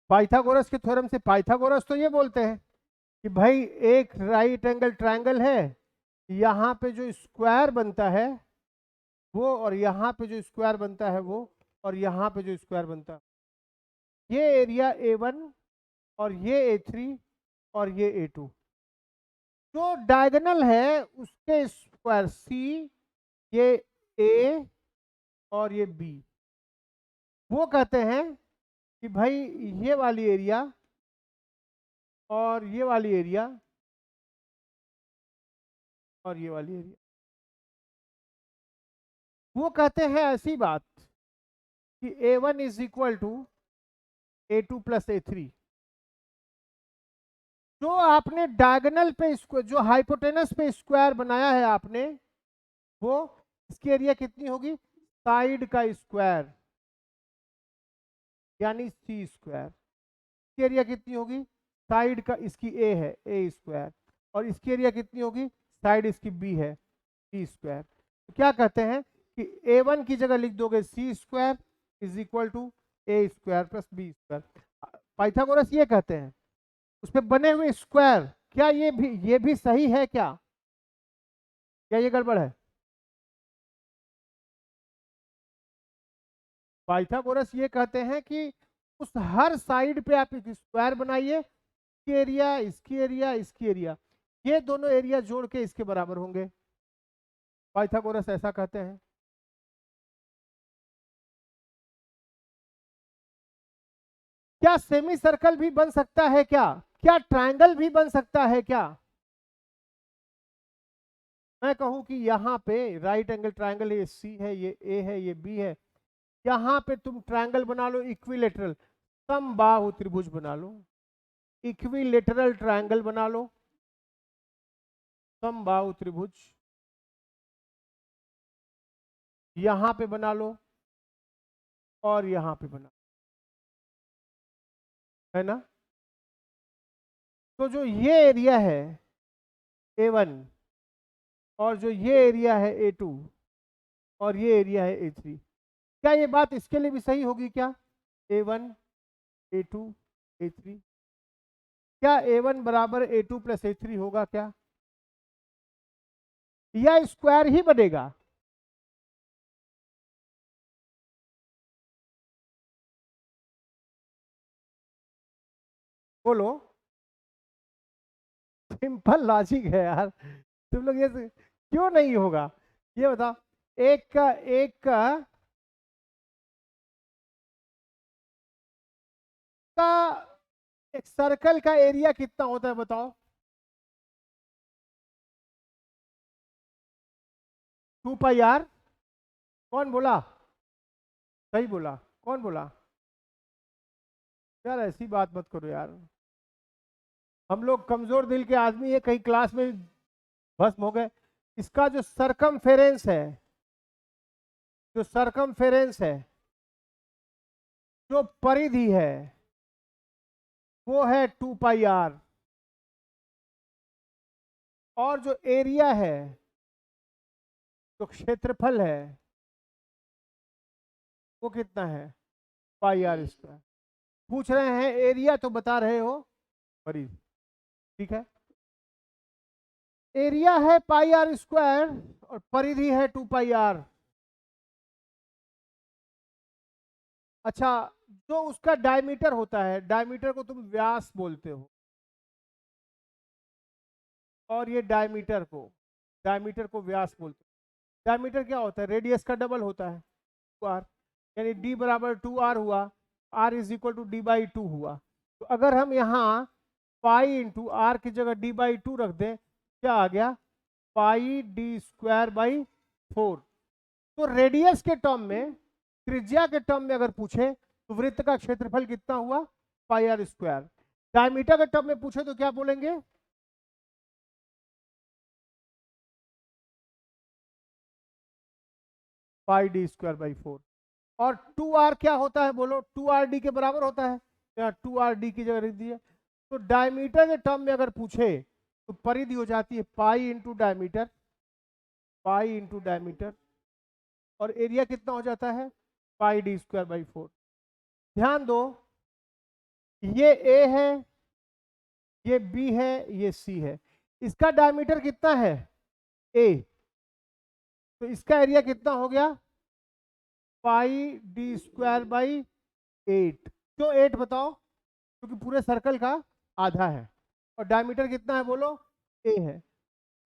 Pythagoras के theorem से Pythagoras तो ये बोलते हैं कि भाई एक राइट एंगल ट्रायंगल है, यहाँ पे जो स्क्वायर बनता है वो, और यहाँ पे जो स्क्वायर बनता है वो, और यहाँ पे जो स्क्वायर बनता है, ये एरिया A1 और ये A3 और ये A2, जो डायगोनल है उसके स्क्वायर C, ये A और ये B, वो कहते हैं कि भाई ये वाली एरिया और ये वाली एरिया और ये वाली एरिया, वो कहते हैं ऐसी बात कि A1 is equal to A2 plus A3। जो आपने डायगोनल पे जो हाइपोटेनस पे स्क्वायर बनाया है आपने, वो इसकी एरिया कितनी होगी, साइड का स्क्वायर यानी सी स्क्वायर। इसकी एरिया कितनी होगी, साइड का, इसकी ए है ए स्क्वायर, और इसकी एरिया कितनी होगी, साइड इसकी बी है बी स्क्वायर। तो क्या कहते हैं कि A1 की जगह लिख दोगे C square is equal to A square plus B square. Pythagoras ये कहते हैं उस पे बने हुए स्क्वायर, क्या ये भी सही है क्या ये गड़बड़ है? पाइथागोरस ये कहते हैं कि उस हर साइड पे आप एक स्क्वायर बनाइए, इसकी एरिया इसकी एरिया इसकी एरिया, ये दोनों एरिया जोड़ के इसके बराबर होंगे। पाइथागोरस ऐसा कहते हैं। क्या सेमी सर्कल भी बन सकता है क्या ट्रायंगल भी बन सकता है क्या? मैं कहूं कि यहाँ पे राइट एंगल ट्रायंगल, ये सी है, ये ए है, ये बी है, यहाँ पे तुम ट्रायंगल बना लो इक्विलेटरल, समबाहु त्रिभुज बना लो, इक्विलेटरल ट्रायंगल बना लो, समबाहु त्रिभुज यहां पे बना लो और यहां पे बना, है ना? तो जो ये एरिया है A1 और जो ये एरिया है A2 और ये एरिया है A3, क्या ये बात इसके लिए भी सही होगी क्या? A1 A2 A3, क्या A1 बराबर A2 प्लस A3 होगा क्या, या स्क्वायर ही बनेगा? बोलो। सिंपल लॉजिक है यार, तुम लोग ये क्यों नहीं होगा, ये बताओ। एक का एक सर्कल का एरिया कितना होता है बताओ? 2πr। कौन बोला? सही बोला। कौन बोला? यार ऐसी बात मत करो यार, हम लोग कमजोर दिल के आदमी है, कहीं क्लास में भस्म हो गए। इसका जो सरकमफेरेंस है, जो सरकमफेरेंस है, जो परिधि है, वो है 2πr, और जो एरिया है, जो क्षेत्रफल है, वो कितना है, πr²। पूछ रहे हैं एरिया तो बता रहे हो परिधि, ठीक है। एरिया है πr² और परिधि है 2πr। अच्छा, जो उसका डायमीटर होता है, डायमीटर को तुम व्यास बोलते हो, और ये डायमीटर को व्यास बोलते हो। डायमीटर क्या होता है, रेडियस का डबल होता है 2r, यानी d बराबर 2r हुआ, r is equal to d/2 हुआ। तो अगर हम यहाँ पाई इंटू आर की जगह d/2 रख दें, क्या आ गया, πd²/4। तो रेडियस के टर्म में, त्रिज्या के टर्म में अगर पूछे तो वृत्त का क्षेत्रफल कितना हुआ, πr²। डायमीटर के टर्म में पूछे तो क्या बोलेंगे, πd²/4। और 2r क्या होता है बोलो, 2rd के बराबर होता है, या 2rd की जगह रख दिए। तो डायमीटर के टर्म में अगर पूछे तो परिधि हो जाती है पाई इंटू डायमीटर, और एरिया कितना हो जाता है, πd²/4। ध्यान दो ये ए है, ये बी है, ये सी है। इसका डायमीटर कितना है? ए। तो इसका एरिया कितना हो गया? पाई डी स्क्वायर बाई 8। क्यों 8 बताओ? क्योंकि पूरे सर्कल का आधा है। और डायमीटर कितना है बोलो? ए है।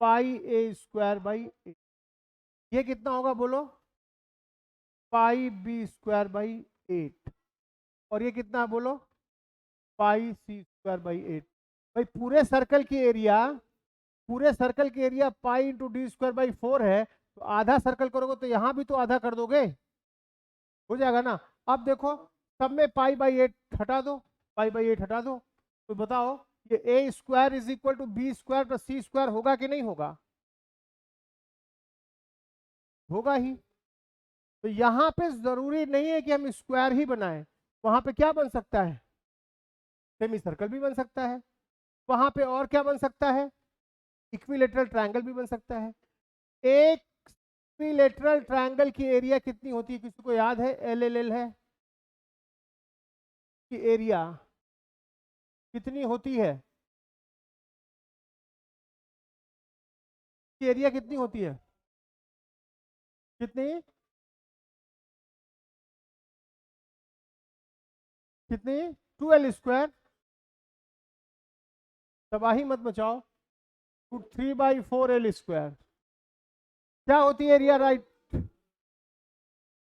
पाई ए स्क्वायर बाई 8। ये कितना होगा बोलो? पाई बी स्क्वायर बाई 8। और ये कितना है बोलो? पाई सी स्क्वायर बाई 8। भाई पूरे सर्कल की area pi into D square by 4 है। तो आधा सर्कल करोगे तो यहां भी तो आधा कर दोगे, हो जाएगा ना। अब देखो, सब में पाई बाई 8 हटा दो, पाई बाई 8 हटा दो। तो बताओ ये A square is equal to B square plus C square होगा कि नहीं होगा? होगा ही। तो यहां पे जरूरी नहीं है कि हम स्क्वायर ही बनाएं, वहां पे क्या बन सकता है? सेमी सर्कल भी बन सकता है। वहां पे और क्या बन सकता है? इक्विलेटरल ट्रायंगल भी बन सकता है। एक इक्विलेटरल ट्रायंगल की एरिया कितनी होती है, किसी को याद है? एल एल एल है कि एरिया कितनी होती है? कि एरिया कितनी होती है? कितनी? कितनी? 2l square. तबाही मत मचाओ। 3/4l स्क्वायर क्या होती है एरिया? राइट।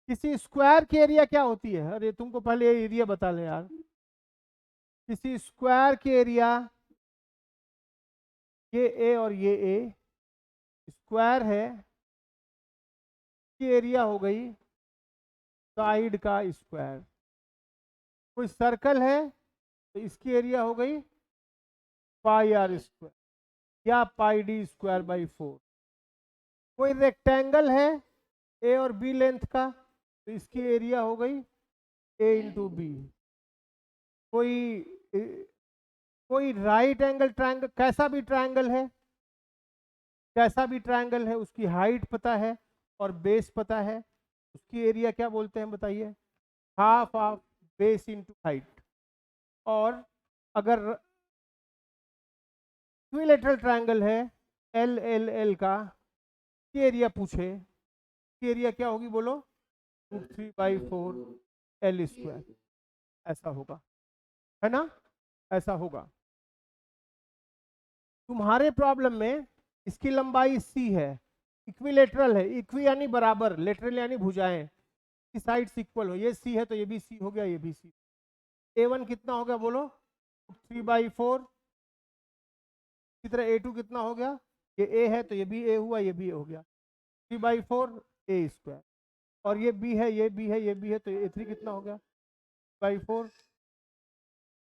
किसी स्क्वायर की एरिया क्या होती है? अरे तुमको पहले एरिया बता ले यार। किसी स्क्वायर की एरिया, ये ए और ये ए स्क्वायर है, की एरिया हो गई साइड का स्क्वायर। कोई सर्कल है तो इसकी एरिया हो गई पाई आर स्क्वायर या पाई डी स्क्वायर बाई 4। कोई रेक्टेंगल है ए और बी लेंथ का, तो इसकी एरिया हो गई ए इंटू बी। कोई कोई राइट एंगल ट्रायंगल, कैसा भी ट्रायंगल है, उसकी हाइट पता है और बेस पता है, उसकी एरिया क्या बोलते हैं बताइए? Half of base into height. और अगर इक्विलेटरल ट्रायंगल है एल एल एल का, की एरिया पूछे, की एरिया क्या होगी बोलो? 3/4l square. ऐसा होगा, है ना? ऐसा होगा। तुम्हारे प्रॉब्लम में इसकी लंबाई सी है, इक्विलेटरल है, इक्वी यानी बराबर, लेटरल यानी भुजाएं की साइड्स इक्वल हो। ये सी है तो ये भी सी हो गया, ये भी सी। A1 कितना हो गया बोलो? 3/4। इसी तरह A2 कितना हो गया? ये A है तो ये भी A हुआ, ये भी A हो गया। 3/4 a स्क्वायर। और ये B है, ये B है, ये B है, तो A3 कितना हो गया? 4।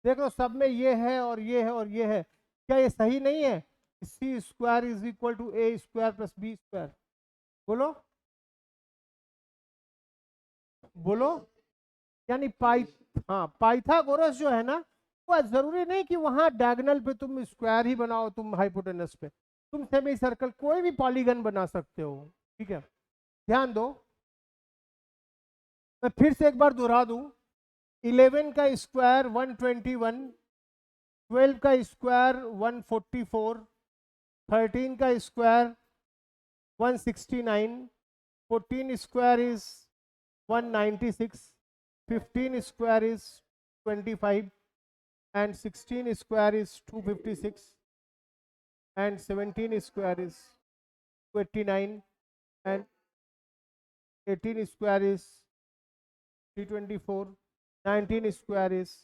देख लो सब में ये है और ये है और ये है, क्या ये सही नहीं है? C square is equal to A square plus B square. बोलो बोलो। यानी हाँ, पाइथागोरस जो है ना, वो जरूरी नहीं कि वहां डायगोनल पे तुम स्क्वायर ही बनाओ, तुम हाइपोटेनस पे तुम सेमी सर्कल कोई भी पॉलीगन बना सकते हो। ठीक है, ध्यान दो, मैं फिर से एक बार दोहरा दूं। 11 का स्क्वायर 121, 12 का स्क्वायर 144, 13 का square 169, 14 square is 196, 15 square is 25, and 16 square is 256, and 17 square is 29, and 18 square is 324, 19 square is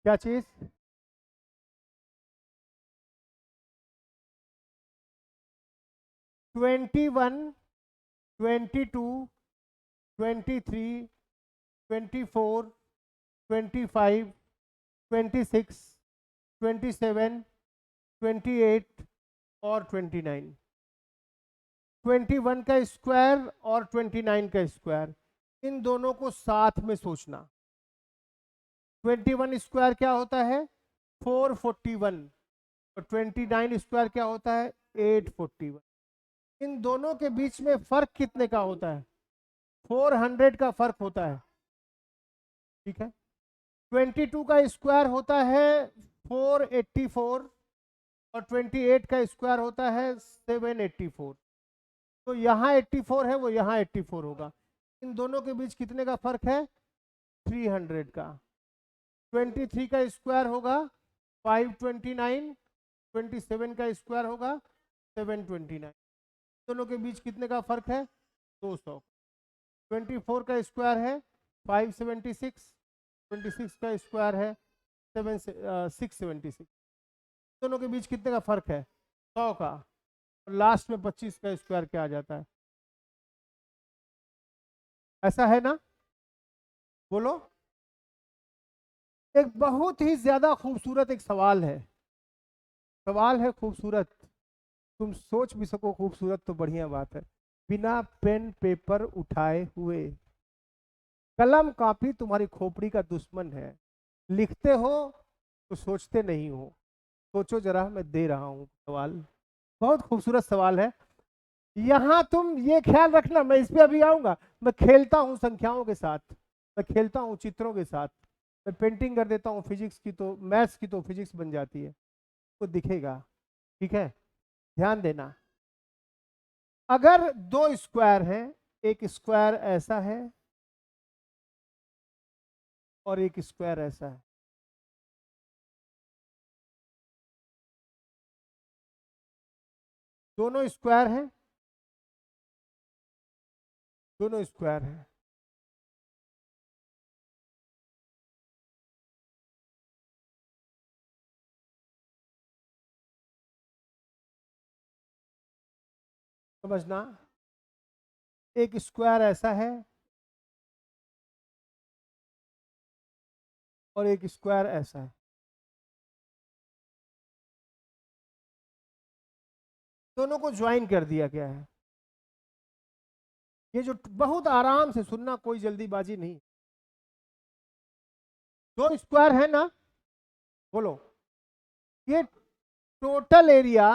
क्या चीज? 21, 22, 23, 24, 25, 26, 27, 28 और 29। 21 का स्क्वायर और 29 का स्क्वायर, इन दोनों को साथ में सोचना। 21 स्क्वायर क्या होता है? 441। और 29 स्क्वायर क्या होता है? 841। इन दोनों के बीच में फर्क कितने का होता है? 400 का फर्क होता है, ठीक है। 22 का स्क्वायर होता है 484 और 28 का स्क्वायर होता है 784। तो यहाँ 84 है, वो यहाँ 84 होगा। इन दोनों के बीच कितने का फर्क है? 300 का। 23 का स्क्वायर होगा 529, 27 का स्क्वायर होगा 729। दोनों के बीच कितने का फर्क है? 200। 24 का स्क्वायर है 576, 26 का स्क्वायर है 676। दोनों के बीच कितने का फर्क है? 100 का। और लास्ट में 25 का स्क्वायर क्या आ जाता है? ऐसा है ना? बोलो। एक बहुत ही ज्यादा खूबसूरत एक सवाल है, सवाल है खूबसूरत। तुम सोच भी सको खूबसूरत तो बढ़िया बात है। बिना पेन पेपर उठाए हुए, कलम कापी तुम्हारी खोपड़ी का दुश्मन है। लिखते हो तो सोचते नहीं हो। सोचो जरा, मैं दे रहा हूं सवाल। बहुत खूबसूरत सवाल है। यहां तुम ये ख्याल रखना, मैं इस पे अभी आऊंगा। मैं खेलता हूं संख्याओं के साथ, मैं खेलता हूं चित्रों के साथ, मैं पेंटिंग कर देता हूं फिजिक्स की, तो मैथ्स की तो फिजिक्स बन जाती है, तो दिखेगा। ठीक है, ध्यान देना। अगर दो स्क्वायर हैं, एक स्क्वायर ऐसा है और एक स्क्वायर ऐसा है, दोनों स्क्वायर हैं, दोनों स्क्वायर हैं। समझना, एक स्क्वायर ऐसा है और एक स्क्वायर ऐसा है। दोनों को ज्वाइन कर दिया गया है। ये जो बहुत आराम से सुनना, कोई जल्दीबाजी नहीं। दो स्क्वायर है ना, बोलो। ये टोटल एरिया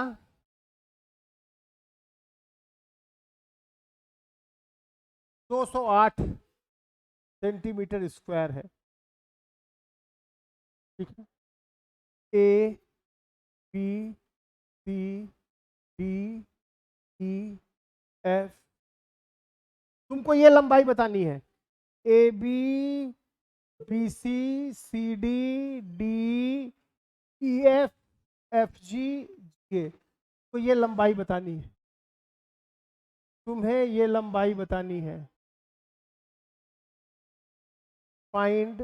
208 सेंटीमीटर स्क्वायर है, ठीक है। A B C D E F, तुमको ये लंबाई बतानी है। A B B C C D D E F F G के, तो ये लंबाई बतानी है। तुम्हें ये लंबाई बतानी है। फाइंड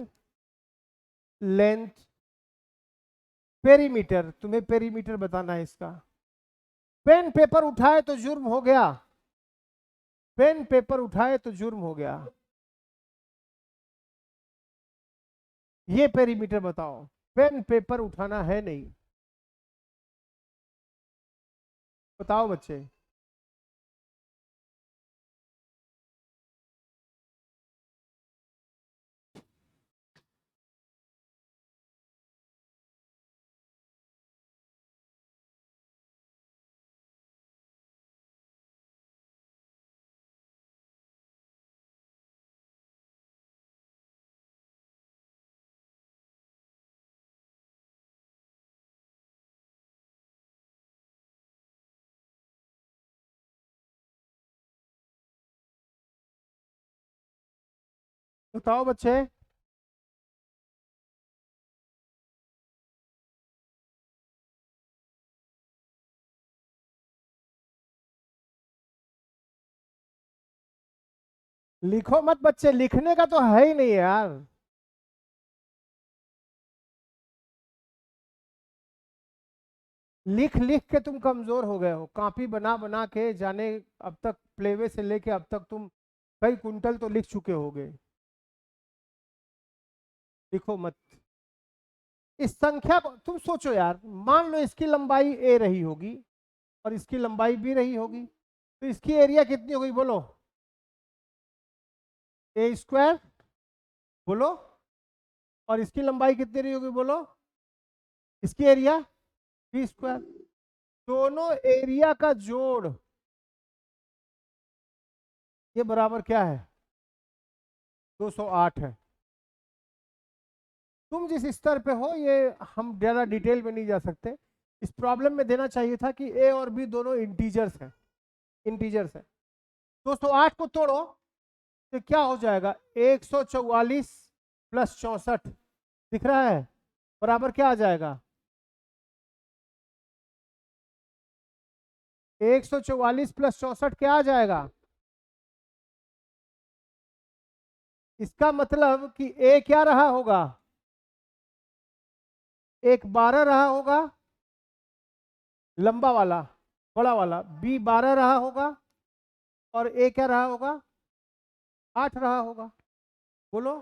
लेंथ पेरीमीटर, तुम्हें पेरीमीटर बताना है इसका। पेन पेपर उठाए तो जुर्म हो गया, पेन पेपर उठाए तो जुर्म हो गया। ये पेरीमीटर बताओ। पेन पेपर उठाना है नहीं, बताओ बच्चे। बताओ बच्चे। लिखो मत बच्चे, लिखने का तो है ही नहीं यार। लिख लिख के तुम कमजोर हो गए हो, कॉपी बना बना के जाने। अब तक प्लेवे से लेके अब तक तुम कई कुंटल तो लिख चुके होगे। लिखो मत। इस संख्या को तुम सोचो यार, मान लो इसकी लंबाई ए रही होगी और इसकी लंबाई बी रही होगी, तो इसकी एरिया कितनी होगी बोलो? ए स्क्वायर, बोलो। और इसकी लंबाई कितनी रही होगी बोलो? इसकी एरिया बी स्क्वायर। दोनों एरिया का जोड़ ये बराबर क्या है? 208 है। तुम जिस स्तर पे हो ये हम ज़्यादा डिटेल में नहीं जा सकते। इस प्रॉब्लम में देना चाहिए था कि ए और बी दोनों इंटीजर्स हैं, इंटीजर्स हैं। 208 को तोड़ो तो क्या हो जाएगा, 144 प्लस 64 दिख रहा है, बराबर क्या आ जाएगा, 144 प्लस 64 क्या आ जाएगा। इसका मतलब कि ए क्या रहा होगा, एक 12 रहा होगा लंबा वाला बड़ा वाला, बी 12 रहा होगा और ए क्या रहा होगा, 8 रहा होगा। बोलो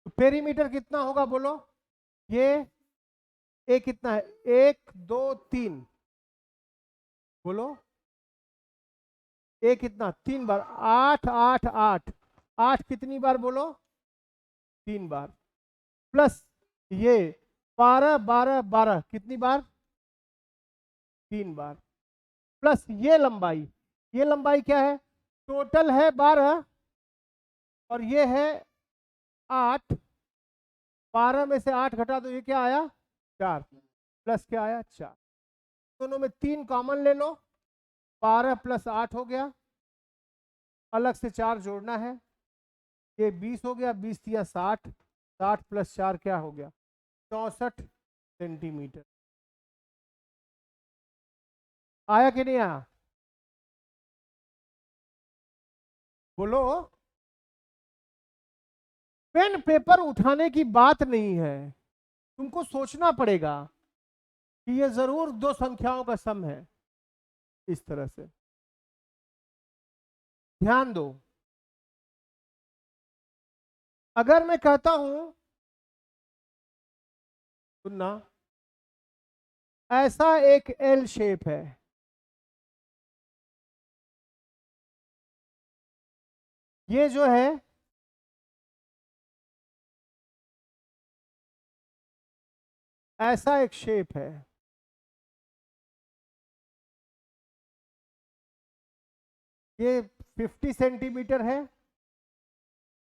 तो पेरीमीटर कितना होगा, बोलो ये ए कितना है, 1 2 3, बोलो ए कितना, 3 बार, 8 8 8, 8 कितनी बार बोलो, 3 बार, प्लस ये 12 12 12 कितनी बार, 3 बार, प्लस ये लंबाई क्या है, टोटल है 12 और ये है 8, 12 में से 8 घटा दो, ये क्या आया 4, प्लस क्या आया 4, दोनों में 3 कॉमन ले लो, 12 प्लस 8 हो गया, अलग से 4 जोड़ना है, ये 20 हो गया, 20 या 60, 60 प्लस 4 क्या हो गया 64 सेंटीमीटर। आया कि नहीं आया, बोलो। पेन पेपर उठाने की बात नहीं है, तुमको सोचना पड़ेगा कि ये जरूर दो संख्याओं का सम है, इस तरह से ध्यान दो। अगर मैं कहता हूं, सुनना, ऐसा एक एल शेप है, ये जो है ऐसा एक शेप है, ये 50 सेंटीमीटर है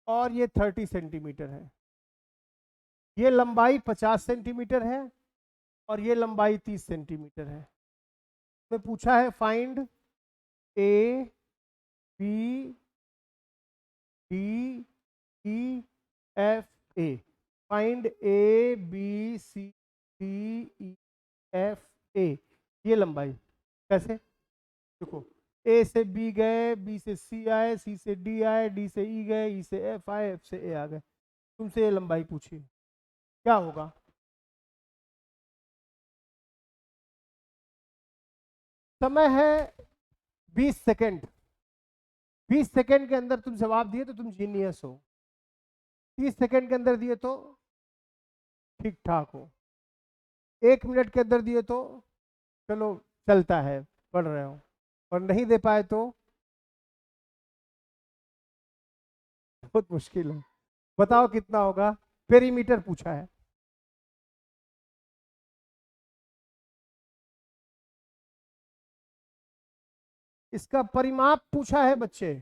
और ये 30 सेंटीमीटर है, ये लंबाई 50 सेंटीमीटर है और ये लंबाई 30 सेंटीमीटर है। तो पूछा है find A B D E F A, find A B C D E F A, ये लंबाई कैसे, देखो ए से बी गए, बी से सी आए, सी से डी आए, डी से ई गए, ई से एफ आए, एफ से ए आ गए, तुमसे ये लंबाई पूछी, क्या होगा। समय है 20 सेकंड, 20 सेकंड के अंदर तुम जवाब दिए तो तुम जीनियस हो, 30 सेकंड के अंदर दिए तो ठीक ठाक हो, 1 मिनट के अंदर दिए तो चलो चलता है, पढ़ रहे हो, और नहीं दे पाए तो बहुत मुश्किल है। बताओ कितना होगा, पेरीमीटर पूछा है, इसका परिमाप पूछा है बच्चे,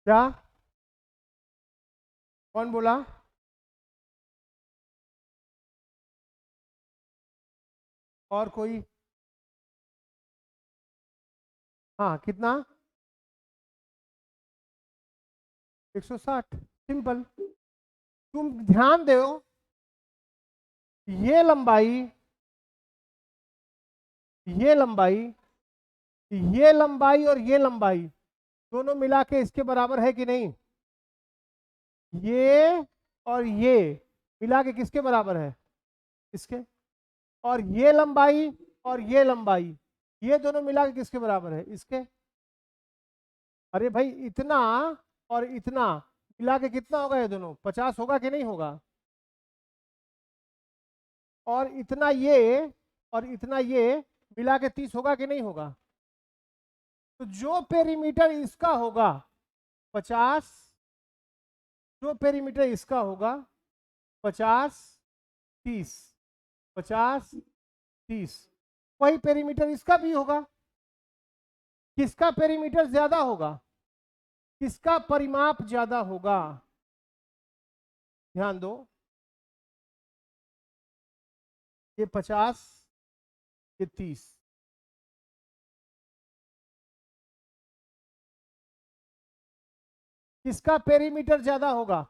क्या, कौन बोला, और कोई, हाँ कितना, 160, सिंपल। तुम ध्यान दो, ये लंबाई, ये लंबाई, ये लंबाई और ये लंबाई दोनों मिला के इसके बराबर है कि नहीं, ये और ये मिला के किसके बराबर है, इसके, और ये लंबाई और ये लंबाई ये दोनों मिला के किसके बराबर है, इसके। अरे भाई इतना और इतना मिला के कितना होगा, ये दोनों 50 होगा कि नहीं होगा, और इतना ये और इतना ये मिला के 30 होगा कि नहीं होगा। तो जो पेरीमीटर इसका होगा 50, जो पेरीमीटर इसका होगा 50 30, 50 30, वही पेरीमीटर इसका भी होगा। किसका पेरीमीटर ज्यादा होगा, किसका परिमाप ज्यादा होगा? ध्यान दो, ये 50, ये 30। किसका पेरीमीटर ज्यादा होगा?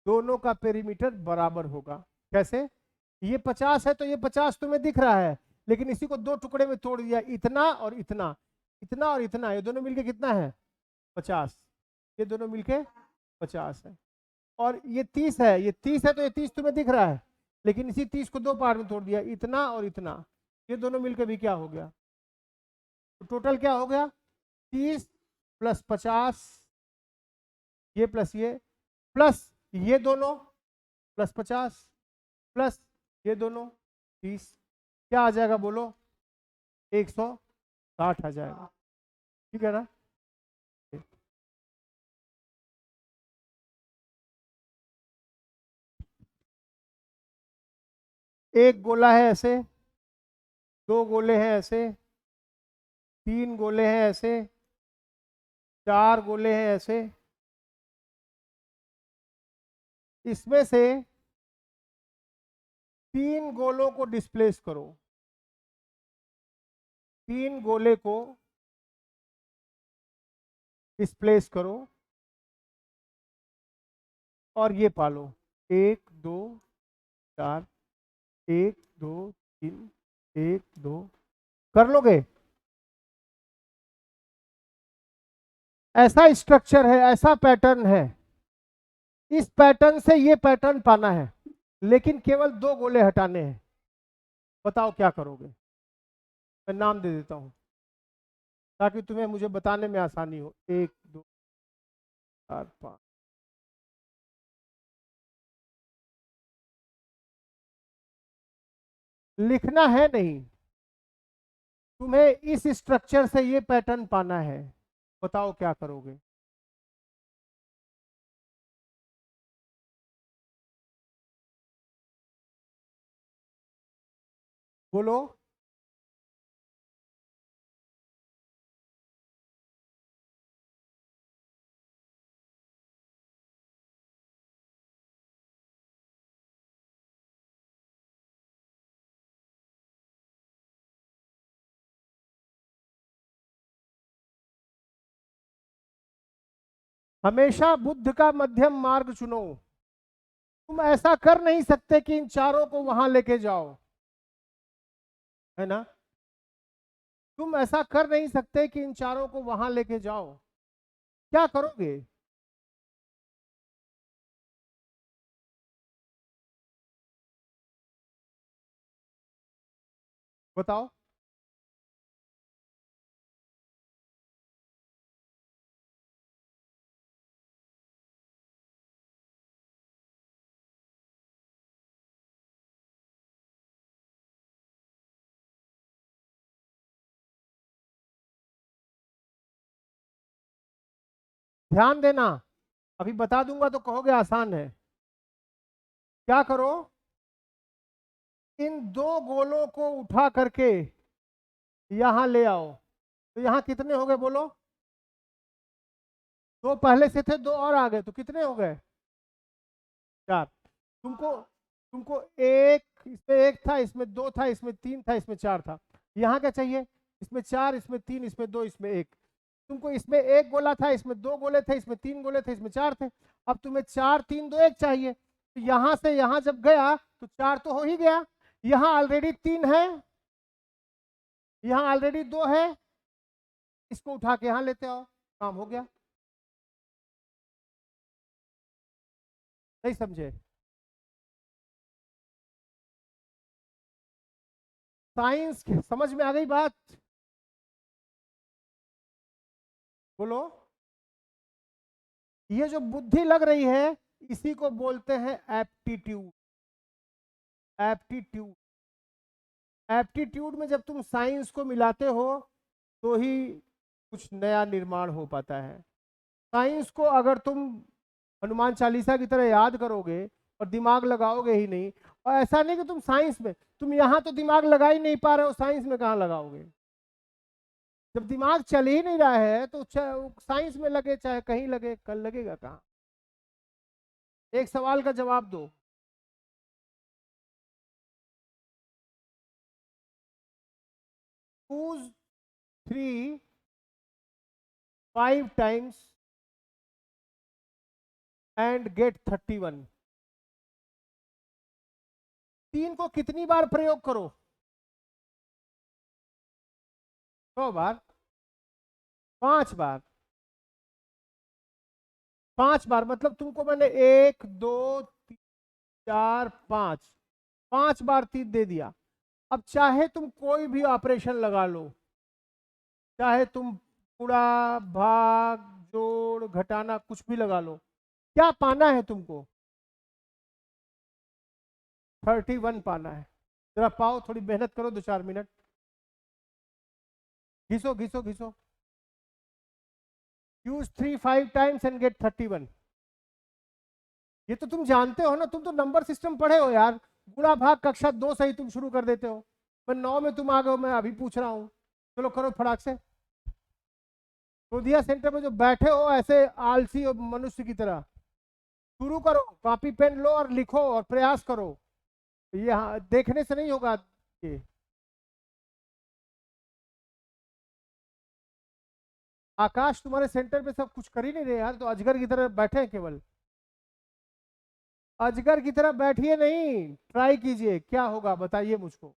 दोनों का पेरीमीटर बराबर होगा। कैसे? ये 50 है तो ये 50 तुम्हें दिख रहा है, लेकिन इसी को दो टुकड़े में तोड़ दिया, इतना और इतना, इतना और इतना, ये दोनों मिलके कितना है? 50। ये दोनों मिलके 50 है। और ये 30 है, ये 30 है तो ये 30 तुम्हें दिख रहा है, लेकिन इसी 30 को दो पार्ट में तोड़ दिया, इतना और इतना, ये दोनों मिलकर भी क्या हो गया? तो टोटल क्या हो गया? 30 प्लस 50, ये प्लस ये दोनों प्लस 50 प्लस ये दोनों 30, क्या आ जाएगा बोलो? 160 आ जाएगा। ठीक है ना? एक गोला है ऐसे, दो गोले हैं ऐसे, तीन गोले हैं ऐसे, चार गोले हैं ऐसे। इसमें से तीन गोलों को डिस्प्लेस करो, तीन गोले को डिस्प्लेस करो और ये पालो, 1 2 4, 1 2 3, 1 2, कर लोगे? ऐसा स्ट्रक्चर है, ऐसा पैटर्न है, इस पैटर्न से ये पैटर्न पाना है, लेकिन केवल दो गोले हटाने हैं। बताओ क्या करोगे? मैं नाम दे देता हूं ताकि तुम्हें मुझे बताने में आसानी हो। 1 2 4 5। लिखना है नहीं, तुम्हें इस स्ट्रक्चर से ये पैटर्न पाना है। बताओ क्या करोगे? बोलो। हमेशा बुद्ध का मध्यम मार्ग चुनो। तुम ऐसा कर नहीं सकते कि इन चारों को वहां लेके जाओ, है ना? तुम ऐसा कर नहीं सकते कि इन चारों को वहां लेके जाओ। क्या करोगे? बताओ। ध्यान देना, अभी बता दूंगा तो कहोगे आसान है। क्या करो? इन दो गोलों को उठा करके यहां ले आओ। तो यहां कितने हो गए बोलो? दो पहले से थे, दो और आ गए, तो कितने हो गए? 4। तुमको तुमको एक, इसमें एक था, इसमें दो था, इसमें तीन था, इसमें चार था। यहाँ क्या चाहिए? इसमें 4, इसमें 3, इसमें 2, इसमें 1। तुमको इसमें एक गोला था, इसमें दो गोले थे, इसमें तीन गोले थे, इसमें 4 थे। अब तुम्हें 4 3 2 1 चाहिए, तो यहां से यहां जब गया तो 4 तो हो ही गया। यहाँ ऑलरेडी 3 है, यहाँ ऑलरेडी 2 है, इसको उठा के यहां लेते आओ, काम हो गया। नहीं समझे? साइंस समझ में आ गई बात? बोलो। ये जो बुद्धि लग रही है, इसी को बोलते हैं एप्टीट्यूड। एप्टीट्यूड, एप्टीट्यूड में जब तुम साइंस को मिलाते हो तो ही कुछ नया निर्माण हो पाता है। साइंस को अगर तुम हनुमान चालीसा की तरह याद करोगे और दिमाग लगाओगे ही नहीं। और ऐसा नहीं कि तुम साइंस में, तुम यहाँ तो दिमाग लगा ही नहीं पा रहे हो, साइंस में कहाँ लगाओगे? जब दिमाग चल ही नहीं रहा है तो साइंस में लगे चाहे कहीं लगे, कल लगेगा कहाँ? एक सवाल का जवाब दो। Choose 3 5 times and get 31। 3 को कितनी बार प्रयोग करो? 100 बार? 5 बार? 5 बार मतलब तुमको मैंने 1 2 3 4 5, 5 बार 3 दे दिया। अब चाहे तुम कोई भी ऑपरेशन लगा लो, चाहे तुम गुणा भाग जोड़ घटाना कुछ भी लगा लो, क्या पाना है तुमको? 31 पाना है। जरा पाओ, थोड़ी मेहनत करो, 2-4 मिनट घिसो घिसो घिसो। Use 3 5 times and get 31। ये तो तुम जानते हो ना, तुम तो नंबर सिस्टम पढ़े हो यार। गुणा भाग कक्षा 2 से ही तुम शुरू कर देते हो। मैं 9 में तुम आ गए हो, मैं अभी पूछ रहा हूँ। चलो करो फटाक से। गोदिया सेंटर में जो बैठे हो ऐसे आलसी और मनुष्य की तरह, शुरू करो, कॉपी पेन लो और लिखो और प्रयास करो। ये देखने से नहीं होगा ये। आकाश तुम्हारे सेंटर पे सब कुछ कर ही नहीं रहे यार, तो अजगर की तरह बैठे हैं केवल। अजगर की तरह बैठिए नहीं, ट्राई कीजिए, क्या होगा बताइए मुझको।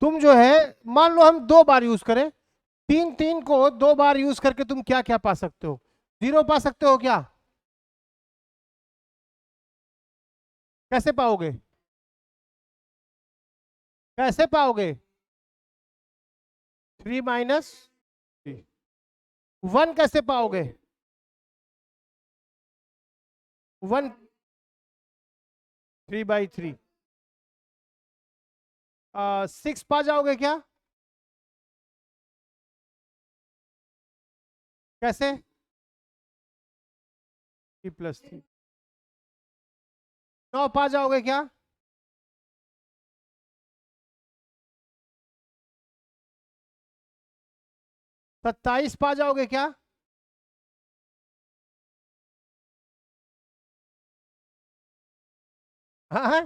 तुम जो है, मान लो हम 2 बार यूज करें, 3 3 को 2 बार यूज करके तुम क्या क्या पा सकते हो? 0 पा सकते हो क्या? कैसे पाओगे? कैसे पाओगे? 3 माइनस 1 कैसे पाओगे? 1 3/3 6 पा जाओगे क्या? कैसे? 3+3 9 पा जाओगे क्या? सत्ताईस पा जाओगे क्या? हाँ हाँ।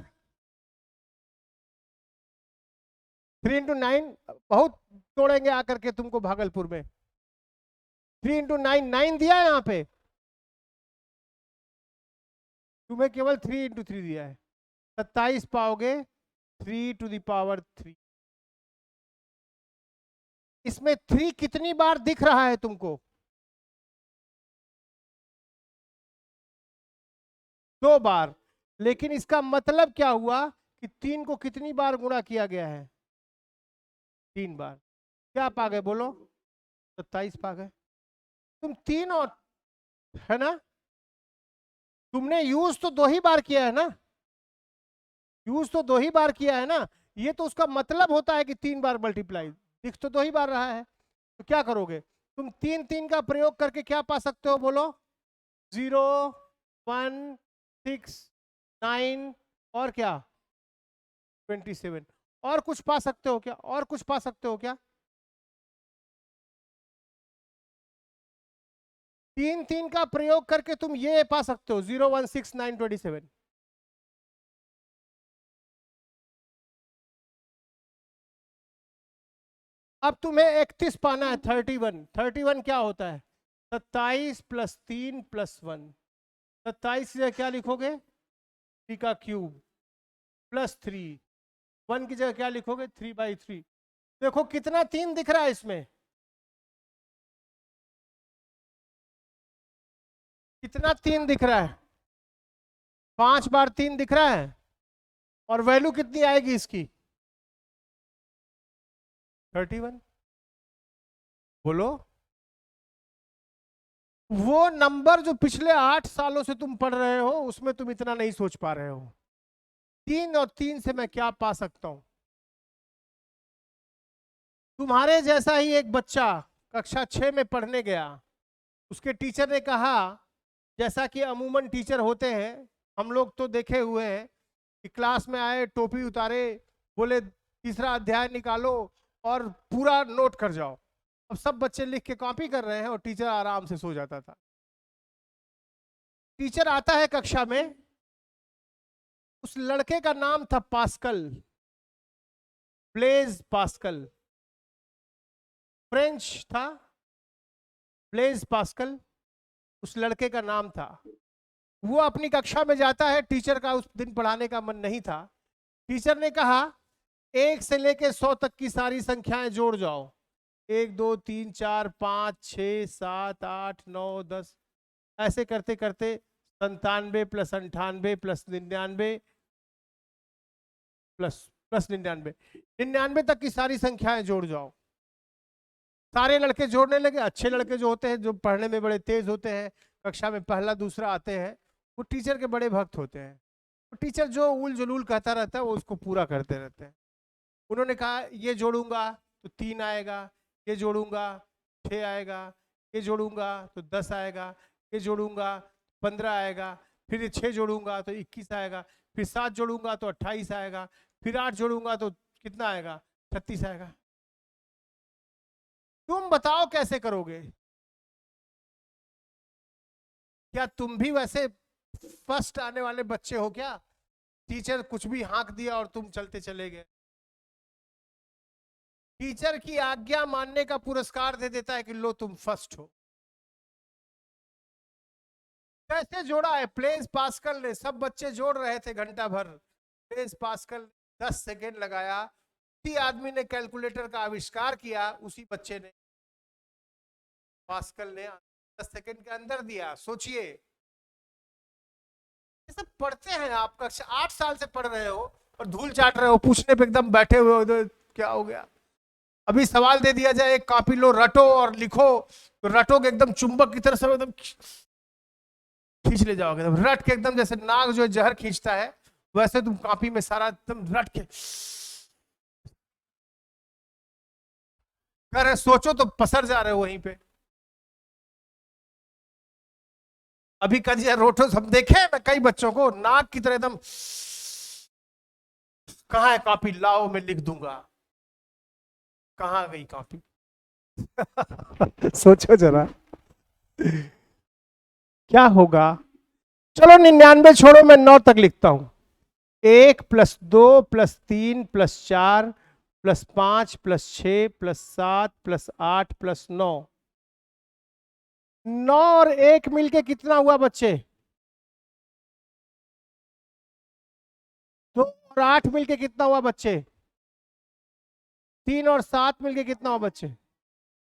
3 × 9 बहुत तोड़ेंगे आकर के तुमको भागलपुर में। 3 × 9 9 दिया है यहाँ पे, तुम्हें केवल 3 × 3 दिया है। 27 पाओगे 3⁻³ इसमें 3 कितनी बार दिख रहा है तुमको? 2 बार। लेकिन इसका मतलब क्या हुआ कि 3 को कितनी बार गुणा किया गया है? 3 बार। क्या पा गए बोलो? 27 पा गए। तुम 3 और, है ना? तुमने यूज तो 2 ही बार किया है ना? यूज तो 2 ही बार किया है ना? ये तो उसका मतलब होता है कि 3 बार मल्टीप्लाई, दिख तो 2 ही बार रहा है। तो क्या करोगे तुम? 3 का प्रयोग करके क्या पा सकते हो बोलो? 0 1 6 9 और क्या? 27। और कुछ पा सकते हो क्या? और कुछ पा सकते हो क्या? 3 का प्रयोग करके तुम ये पा सकते हो 0 1 6 9 27। अब तुम्हें 31 पाना है। 31 31 क्या होता है? 27+3+1। 27 की जगह क्या लिखोगे? 3 का क्यूब +3। 1 की जगह क्या लिखोगे? 3/3। देखो कितना 3 दिख रहा है इसमें? कितना 3 दिख रहा है? 5 बार 3 दिख रहा है। और वैल्यू कितनी आएगी इसकी? 31। बोलो। वो नंबर जो पिछले 8 सालों से तुम पढ़ रहे हो उसमें तुम इतना नहीं सोच पा रहे हो। 3 और 3 से मैं क्या पा सकता हूं? तुम्हारे जैसा ही एक बच्चा कक्षा 6 में पढ़ने गया, उसके टीचर ने कहा, जैसा कि अमूमन टीचर होते हैं, हम लोग तो देखे हुए हैं कि क्लास में आए, टोपी उतारे, बोले तीसरा अध्याय निकालो और पूरा नोट कर जाओ। अब सब बच्चे लिख के कॉपी कर रहे हैं और टीचर आराम से सो जाता था। टीचर आता है कक्षा में, उस लड़के का नाम था पास्कल, ब्लेज पास्कल। फ्रेंच था, ब्लेज पास्कल उस लड़के का नाम था। वो अपनी कक्षा में जाता है, टीचर का उस दिन पढ़ाने का मन नहीं था। टीचर ने कहा 1 से लेके 100 तक की सारी संख्याएं जोड़ जाओ। 1 2 3 4 5 6 7 8 9 10 ऐसे करते करते 97 + 98 + 99 प्लस 99 99 तक की सारी संख्याएं जोड़ जाओ। सारे लड़के जोड़ने लगे। अच्छे लड़के जो होते हैं, जो पढ़ने में बड़े तेज होते हैं, कक्षा में पहला दूसरा आते हैं, वो टीचर के बड़े भक्त होते हैं। तो टीचर जो उल जलूल कहता रहता है वो उसको पूरा करते रहते हैं। उन्होंने कहा ये जोड़ूंगा तो 3 आएगा, ये जोड़ूंगा 6 आएगा, ये जोड़ूंगा तो 10 आएगा, ये जोड़ूंगा 15 आएगा, फिर ये 6 जोड़ूंगा तो 21 आएगा, फिर 7 जोड़ूंगा तो 28 आएगा, फिर 8 जोड़ूंगा तो कितना आएगा? 36 आएगा। तुम बताओ कैसे करोगे? क्या तुम भी वैसे फर्स्ट आने वाले बच्चे हो क्या? टीचर कुछ भी हाँक दिया और तुम चलते चले गए। टीचर की आज्ञा मानने का पुरस्कार दे देता है कि लो तुम फर्स्ट हो। कैसे जोड़ा है? प्लेस पास्कल ने, सब बच्चे जोड़ रहे थे घंटा भर, प्लेस पास्कल 10 सेकेंड लगाया। उसी आदमी ने कैलकुलेटर का आविष्कार किया, उसी बच्चे ने, पास्कल ने 10 सेकेंड के अंदर दिया। सोचिए। ये सब पढ़ते हैं आप, कक्षा 8 साल से पढ़ रहे हो और धूल चाट रहे हो, पूछने पे एकदम बैठे हुए हो, तो क्या हो गया। अभी सवाल दे दिया जाए, एक कॉपी लो, रटो और लिखो, तो रटोगे एकदम चुंबक की तरह से एकदम खींच ले जाओगे, एकदम रट के, एकदम जैसे नाग जो जहर खींचता है वैसे तुम कॉपी में सारा एकदम रट के कर रहे, सोचो तो पसर जा रहे हो वहीं पे। अभी कजिया रोटो हम देखे हैं, मैं कई बच्चों को नाक की तरह एकदम, कहाँ है कॉपी, लाओ मैं लिख दूंगा, कहाँ गई कॉपी। सोचो जरा क्या होगा। चलो 99 छोड़ो, मैं 9 तक लिखता हूं। 1+2+3+4+5+6+7+8+9, 9 और 1 मिलके कितना हुआ बच्चे? 2 और 8 मिलके कितना हुआ बच्चे? 3 और 7 मिलके कितना हुआ बच्चे?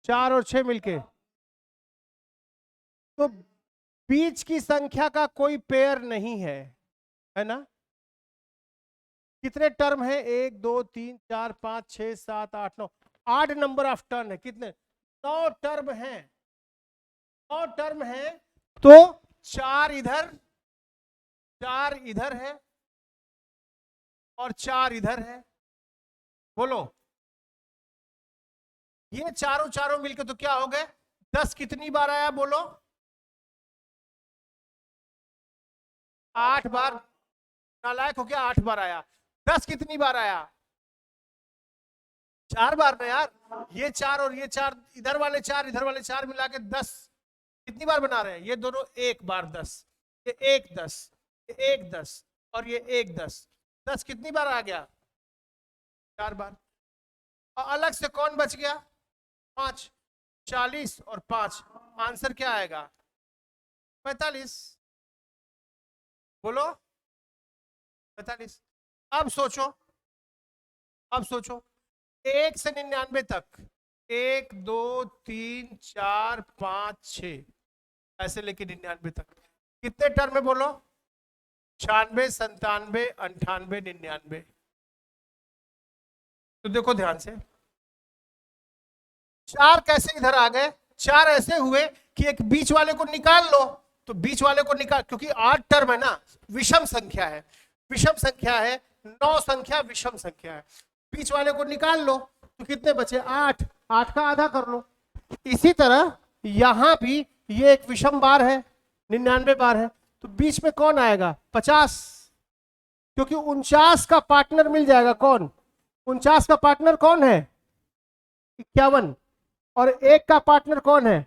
4 और 6 मिलके। तो बीच की संख्या का कोई पेयर नहीं है ना? कितने टर्म है? 1 2 3 4 5 6 7 8 9, 8 नंबर ऑफ टर्म है। कितने? 9 टर्म है, 9 टर्म है। तो 4 इधर, 4 इधर है और 4 इधर है। बोलो, ये चारों चारों मिलके तो क्या हो गए? 10 कितनी बार आया बोलो? 8 बार। नालायक हो क्या? 8 बार आया। 10 कितनी बार आया? 4 बार ना यार। ये 4 और ये 4, इधर वाले 4 इधर वाले 4 मिला के 10 कितनी बार बना रहे हैं? ये दोनों 1 बार 10, ये 1 10, ये 1 10 और ये 1 10, 10 कितनी बार आ गया? 4 बार। और अलग से कौन बच गया? 5। 40 और 5, आंसर क्या आएगा? 45। बोलो 45। अब सोचो, अब सोचो, 1 से 99 तक, 1 2 3 4 5 6, ऐसे लेके 99 तक कितने टर्म है बोलो? 96 97 98 99। तो देखो ध्यान से, 4 कैसे इधर आ गए? 4 ऐसे हुए कि एक बीच वाले को निकाल लो, तो बीच वाले को निकाल, क्योंकि 8 टर्म है ना, विषम संख्या है, विषम संख्या है, 9 संख्या विषम संख्या है, बीच वाले को निकाल लो तो कितने बचे? 8। 8 का आधा कर लो। इसी तरह यहां भी ये एक विषम बार है, 99 बार है, तो बीच में कौन आएगा? 50, क्योंकि 49 का पार्टनर मिल जाएगा। कौन? 49 का पार्टनर कौन है? 51। और 1 का पार्टनर कौन है?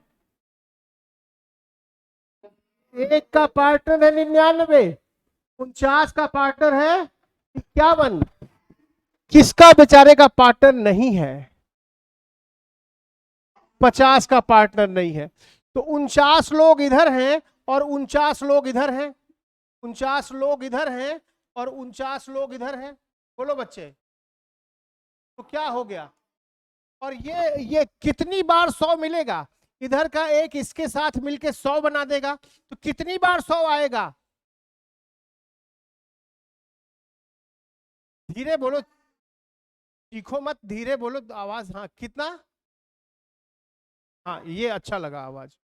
1 का पार्टनर है 99, 49 का पार्टनर है 51। किसका बेचारे का पार्टनर नहीं है? 50 का पार्टनर नहीं है। तो 49 लोग इधर हैं और 49 लोग इधर हैं, 49 लोग इधर हैं और 49 लोग इधर हैं। बोलो बच्चे, तो क्या हो गया? और ये कितनी बार 100 मिलेगा? इधर का एक इसके साथ मिलके 100 बना देगा, तो कितनी बार 100 आएगा? धीरे बोलो, चीखो मत, धीरे बोलो आवाज। हाँ कितना? हाँ ये अच्छा लगा आवाज।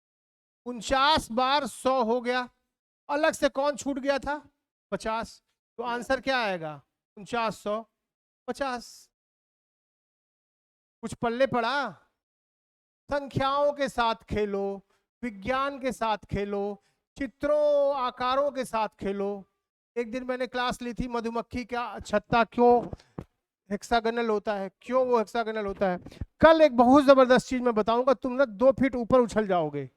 49 बार 100 हो गया। अलग से कौन छूट गया था? 50। तो आंसर क्या आएगा? 49 100 50। कुछ पल्ले पड़ा? संख्याओं के साथ खेलो, विज्ञान के साथ खेलो, चित्रों आकारों के साथ खेलो। एक दिन मैंने क्लास ली थी, मधुमक्खी का छत्ता क्यों हेक्सागोनल होता है, क्यों वो हेक्सागोनल होता है। कल एक बहुत जबरदस्त चीज मैं बताऊंगा, तुम ना 2 फीट ऊपर उछल जाओगे।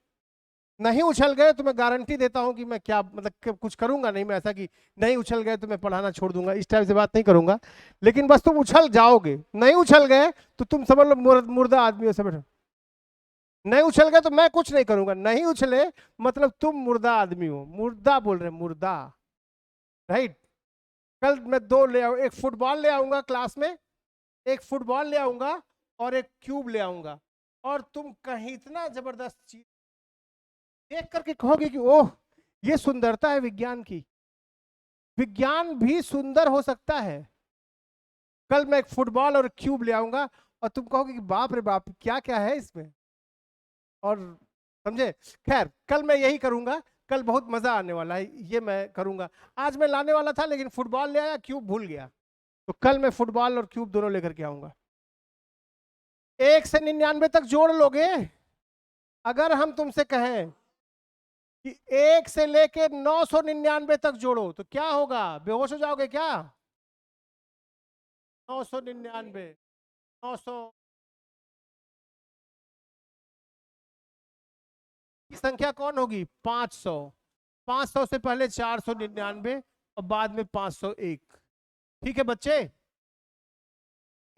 नहीं उछल गए तो मैं गारंटी देता हूं कि मैं क्या मतलब कुछ करूंगा नहीं, मैं ऐसा कि नहीं उछल गए तो मैं पढ़ाना छोड़ दूंगा, इस टाइप से बात नहीं करूंगा। लेकिन बस तुम उछल जाओगे, नहीं उछल गए तो तुम समझ लो मुर्दा आदमी से बैठो। नहीं उछल गए तो मैं कुछ नहीं करूंगा, नहीं उछले मतलब तुम मुर्दा आदमी हो। मुर्दा बोल रहे, मुर्दा, राइट। कल मैं 2 ले आऊंगा, एक फुटबॉल ले आऊंगा क्लास में, एक फुटबॉल ले आऊंगा और एक क्यूब ले आऊंगा, और तुम कहीं इतना जबरदस्त चीज देख करके कहोगे कि ओह ये सुंदरता है विज्ञान की। विज्ञान भी सुंदर हो सकता है। कल मैं एक फुटबॉल और क्यूब ले आऊंगा और तुम कहोगे कि बाप रे बाप क्या क्या है इसमें, और समझे। खैर कल मैं यही करूंगा, कल बहुत मजा आने वाला है, ये मैं करूंगा। आज मैं लाने वाला था लेकिन फुटबॉल ले आया, क्यूब भूल गया, तो कल मैं फुटबॉल और क्यूब दोनों लेकर के आऊंगा। 1 से 99 तक जोड़ लोगे? अगर हम तुमसे कहें कि 1 से लेके 999 तक जोड़ो तो क्या होगा? बेहोश हो जाओगे क्या? 999, 900 की संख्या कौन होगी? 500। 500 से पहले 499 और बाद में 501। ठीक है बच्चे,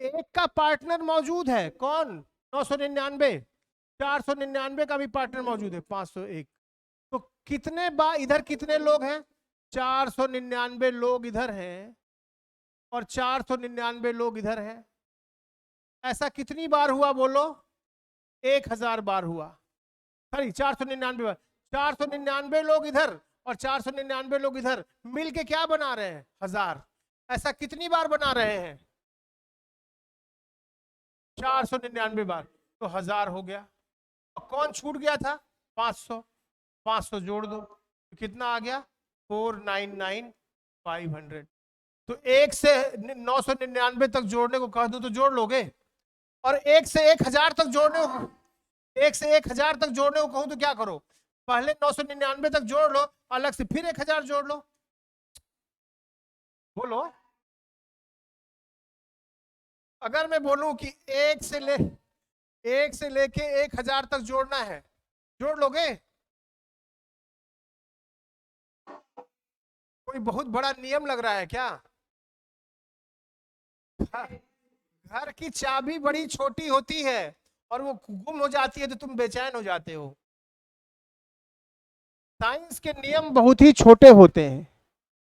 एक का पार्टनर मौजूद है, कौन? 999। 499 का भी पार्टनर मौजूद है, 501। तो कितने बार इधर कितने लोग हैं? 499 लोग इधर हैं और 499 लोग इधर हैं। ऐसा कितनी बार हुआ बोलो? 1000 बार हुआ। सॉरी 499 बार। 499 लोग इधर और 499 लोग इधर मिलके क्या बना रहे हैं? 1000। ऐसा कितनी बार बना रहे हैं? 499 बार, तो 1000 हो गया। और कौन छूट गया था? 500। 500 जोड़ दो तो कितना आ गया? 499,500। तो 1 से 999 तक जोड़ने को कह दो तो जोड़ लोगे? और 1 से 1000 तक जोड़ने को, 1 से 1000 तक जोड़ने को कहूं तो क्या करो? पहले 999 तक जोड़ लो, अलग से फिर 1000 जोड़ लो। बोलो, अगर मैं बोलूं कि 1 से लेके 1000 तक जोड़ना है, जोड़ लोगे? कोई बहुत बड़ा नियम लग रहा है क्या? घर की चाबी बड़ी छोटी होती है और वो गुम हो जाती है तो तुम बेचैन हो जाते हो। साइंस के नियम बहुत ही छोटे होते हैं,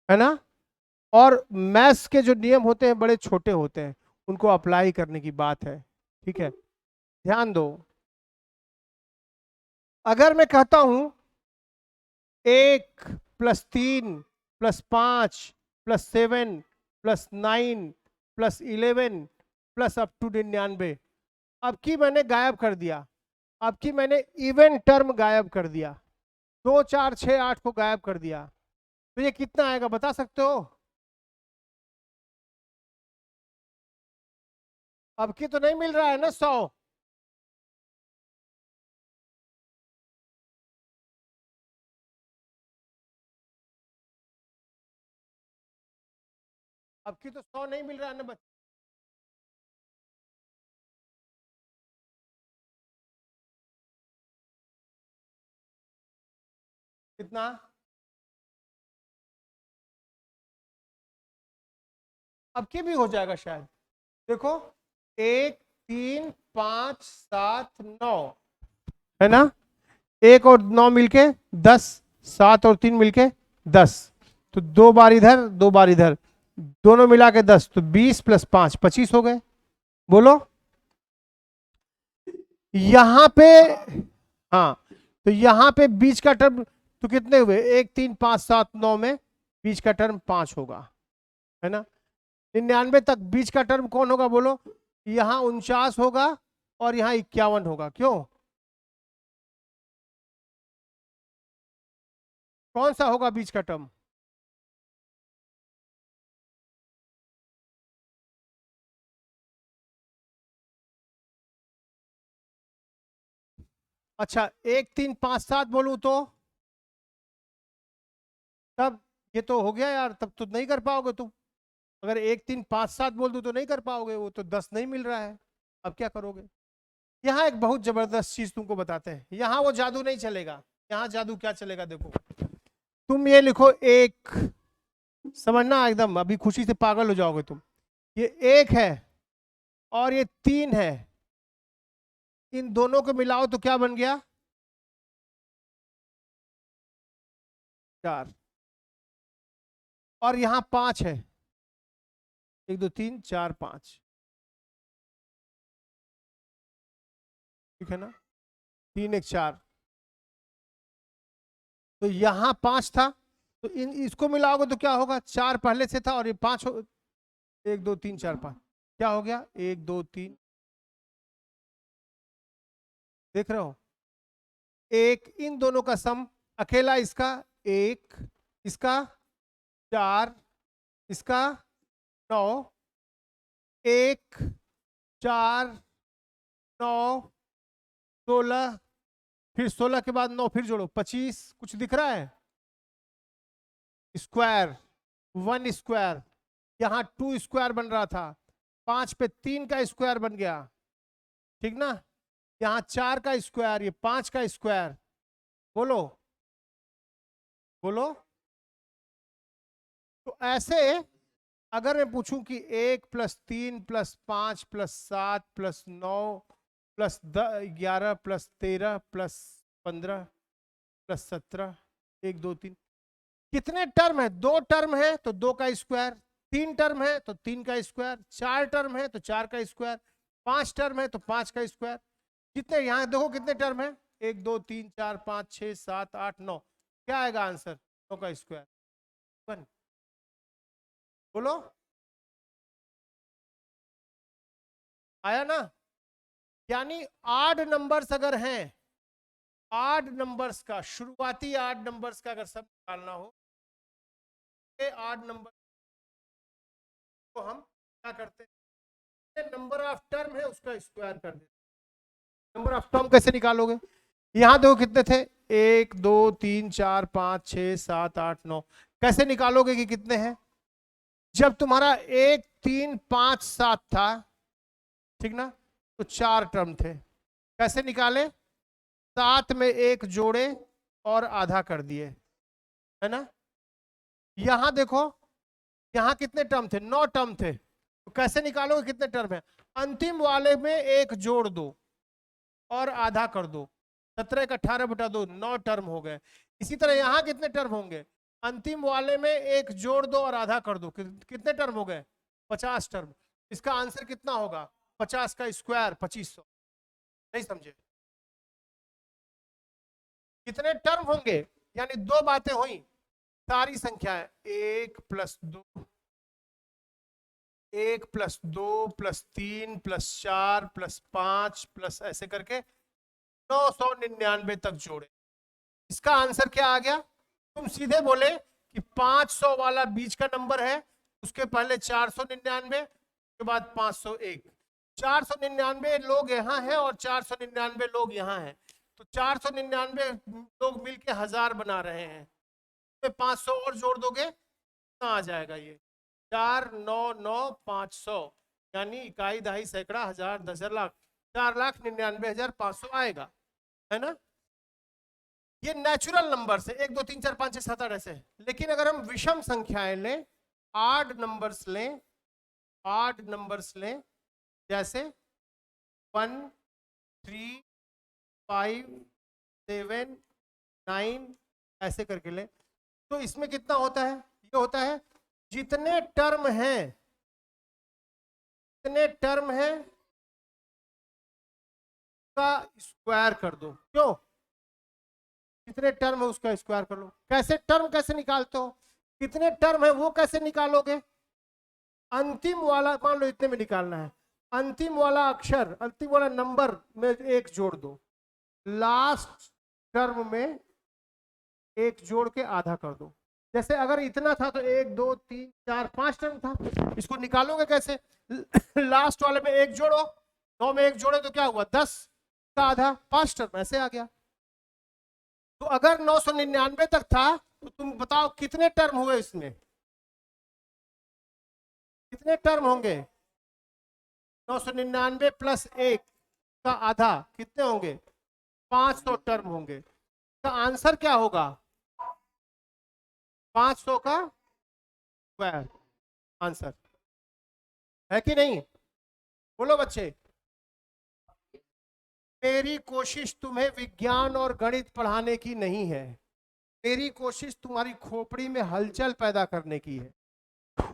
है ना? और मैथ्स के जो नियम होते हैं बड़े छोटे होते हैं, उनको अप्लाई करने की बात है। ठीक है, ध्यान दो। अगर मैं कहता हूं 1+3+5+7+9+11 प्लस अप टू 99, अब की मैंने गायब कर दिया, अब की मैंने इवन टर्म गायब कर दिया, 2 4 6 8 को गायब कर दिया, तो ये कितना आएगा बता सकते हो? अब की तो नहीं मिल रहा है ना 100? अब की तो 100 नहीं मिल रहा है ना बच्चे? कितना? अब की भी हो जाएगा शायद। देखो, 1 3 5 7 9, है ना? 1 और 9 मिलके 10, 7 और 3 मिलके 10, तो 2 बार इधर 2 बार इधर, दोनों मिला के 10, तो 20+5 25 हो गए। बोलो, यहां पे, हाँ, तो यहां पे बीच का टर्म तो कितने हुए? 1 3 5 7 9 में बीच का टर्म 5 होगा, है ना? 99 तक बीच का टर्म कौन होगा बोलो? यहाँ 49 होगा और यहाँ 51 होगा। क्यों? कौन सा होगा बीच का टर्म? अच्छा, 1 3 5 7 बोलूं तो तब ये तो हो गया यार, तब तो नहीं कर पाओगे तुम। अगर 1 3 5 7 बोल दूं तो नहीं कर पाओगे, वो तो 10 नहीं मिल रहा है। अब क्या करोगे? यहाँ एक बहुत जबरदस्त चीज तुमको बताते हैं, यहाँ वो जादू नहीं चलेगा। यहाँ जादू क्या चलेगा देखो, तुम ये लिखो एक, समझना एकदम, अभी खुशी से पागल हो जाओगे तुम। ये 1 है और ये 3 है, इन दोनों को मिलाओ तो क्या बन गया? 4। और यहाँ 5 है, 1 2 3 4 5, ठीक है ना? 3 1 4, तो यहाँ 5 था, तो इसको मिलाओगे तो क्या होगा, 4 पहले से था और ये 5 हो, 1 2 3 4 5, क्या हो गया 1 2 3, देख रहे हो, एक इन दोनों का सम, अकेला इसका 1, इसका 4, इसका 9, 1 4 9 16, फिर 16 के बाद 9 फिर जोड़ो 25, कुछ दिख रहा है, स्क्वायर 1 स्क्वायर, यहाँ 2 स्क्वायर बन रहा था, 5 पे 3 का स्क्वायर बन गया, ठीक ना, यहाँ 4 का स्क्वायर, ये 5 का स्क्वायर, बोलो बोलो। तो ऐसे अगर मैं पूछूं कि 1 + 3 + 5 + 7 + 9 + 11 + 13 + 15 + 17, 1 2 3, कितने टर्म है, 2 टर्म है तो 2 का स्क्वायर, 3 टर्म है तो 3 का स्क्वायर, 4 टर्म है तो 4 का स्क्वायर, 5 टर्म है तो 5 का स्क्वायर, कितने यहां देखो कितने टर्म है, 1 2 3 4 5 6 7 8 9, क्या आएगा आंसर, 9 का स्क्वायर 1, बोलो आया ना। यानी आड नंबर्स अगर हैं, आड नंबर्स का शुरुआती आड नंबर्स का अगर सब निकालना हो, आड नंबर को हम क्या करते हैं, नंबर ऑफ टर्म है उसका स्क्वायर कर देते हैं। नंबर ऑफ टर्म कैसे निकालोगे, यहां देखो कितने थे, 1 2 3 4 5 6 7 8 9, कैसे निकालोगे कि कितने हैं, जब तुम्हारा 1 3 5 7 था, ठीक ना, तो 4 टर्म थे, कैसे निकाले, 7 में 1 जोड़े और आधा कर दिए, है ना। यहां देखो, यहां कितने टर्म थे, 9 टर्म थे, तो कैसे निकालोगे कितने टर्म है, अंतिम वाले में 1 जोड़ दो और आधा कर दो, 17 का 18 बटा 2, 9 टर्म हो गए। इसी तरह यहां कितने टर्म होंगे, अंतिम वाले में 1 जोड़ दो और आधा कर दो, कितने टर्म हो गए, 50 टर्म। इसका आंसर कितना होगा, 50 का स्क्वायर 2500, नहीं समझे, कितने टर्म होंगे, यानी 2 बातें हुई, सारी संख्याएं 1 + 2 1 + 2 + 3 + 4 + 5 + ऐसे करके 999 तक जोड़े, इसका आंसर क्या आ गया, तुम सीधे बोले कि 500 वाला बीच का नंबर है, उसके पहले 499, के बाद 501, 499 लोग यहाँ हैं और 499 लोग यहाँ हैं, तो 499 लोग मिलके 1000 बना रहे हैं, तो 500 और जोड़ दोगे कितना आ जाएगा, ये 4 9 9 500, यानी इकाई दहाई सैकड़ा हजार 10,000 लाख, 4,99,500 आएगा, है ना। ये नेचुरल नंबर से 1 2 3 4 5 6 7 8 ऐसे, लेकिन अगर हम विषम संख्याएं लें, आड नंबर्स लें, आड नंबर्स लें, जैसे 1 3 5 7 9 ऐसे करके ले, तो इसमें कितना होता है, ये होता है जितने टर्म हैं, जितने टर्म हैं का स्क्वायर कर दो, क्यों, कितने टर्म है उसका स्क्वायर कर लो, कैसे टर्म कैसे निकालते हो, कितने टर्म है वो कैसे निकालोगे, अंतिम वाला मान लो इतने में निकालना है, अंतिम वाला अक्षर, अंतिम वाला नंबर में 1 जोड़ दो, लास्ट टर्म में 1 जोड़ के आधा कर दो, जैसे अगर इतना था तो 1 2 3 4 5 टर्म था, इसको निकालोगे कैसे, लास्ट वाले में 1 जोड़ो, 9 में 1 जोड़े तो क्या हुआ 10 का आधा, 5 टर्म ऐसे आ गया। तो अगर 999 तक था तो तुम बताओ कितने टर्म हुए, इसमें कितने टर्म होंगे, 999 + 1 का आधा कितने होंगे, 500 टर्म होंगे, तो आंसर क्या होगा, 500 का स्क्वायर आंसर है कि नहीं, बोलो बच्चे। मेरी कोशिश तुम्हें विज्ञान और गणित पढ़ाने की नहीं है, मेरी कोशिश तुम्हारी खोपड़ी में हलचल पैदा करने की है,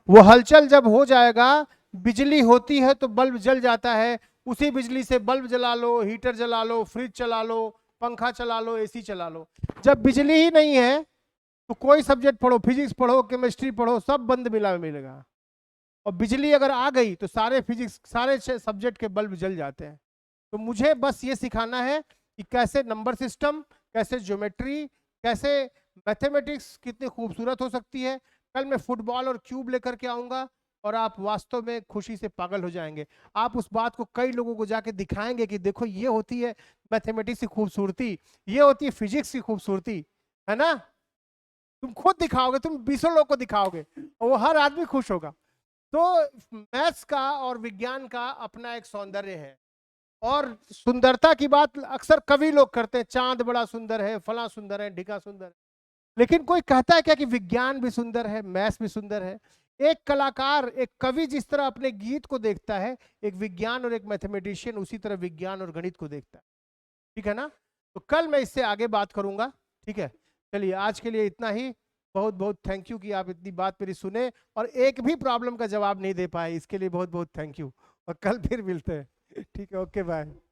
वो हलचल जब हो जाएगा, बिजली होती है तो बल्ब जल जाता है, उसी बिजली से बल्ब जला लो, हीटर जला लो, फ्रिज चला लो, पंखा चला लो, एसी चला लो, जब बिजली ही नहीं है तो कोई सब्जेक्ट पढ़ो, फिजिक्स पढ़ो, केमिस्ट्री पढ़ो, सब बंद मिला मिलेगा। और बिजली अगर आ गई तो सारे फिजिक्स, सारे सब्जेक्ट के बल्ब जल जाते हैं। तो मुझे बस ये सिखाना है कि कैसे नंबर सिस्टम, कैसे ज्योमेट्री, कैसे मैथमेटिक्स कितनी खूबसूरत हो सकती है। कल मैं फुटबॉल और क्यूब लेकर के आऊंगा और आप वास्तव में खुशी से पागल हो जाएंगे। आप उस बात को कई लोगों को जाके दिखाएंगे कि देखो ये होती है मैथमेटिक्स की खूबसूरती, ये होती है फिजिक्स की खूबसूरती, है ना। तुम खुद दिखाओगे, तुम 20 लोग को दिखाओगे और वो हर आदमी खुश होगा। तो मैथ्स का और विज्ञान का अपना एक सौंदर्य है। और सुंदरता की बात अक्सर कवि लोग करते हैं, चांद बड़ा सुंदर है, फला सुंदर है, ढिका सुंदर है। लेकिन कोई कहता है क्या कि विज्ञान भी सुंदर है, मैथ्स भी सुंदर है। एक कलाकार, एक कवि जिस तरह अपने गीत को देखता है, एक विज्ञान और एक मैथमेटिशियन उसी तरह विज्ञान और गणित को देखता है। ठीक है ना। तो कल मैं इससे आगे बात करूंगा। ठीक है, चलिए आज के लिए इतना ही। बहुत बहुत थैंक यू कि आप इतनी बात मेरी सुने और एक भी प्रॉब्लम का जवाब नहीं दे पाए, इसके लिए बहुत बहुत थैंक यू। और कल फिर मिलते हैं। ठीक है, ओके बाय।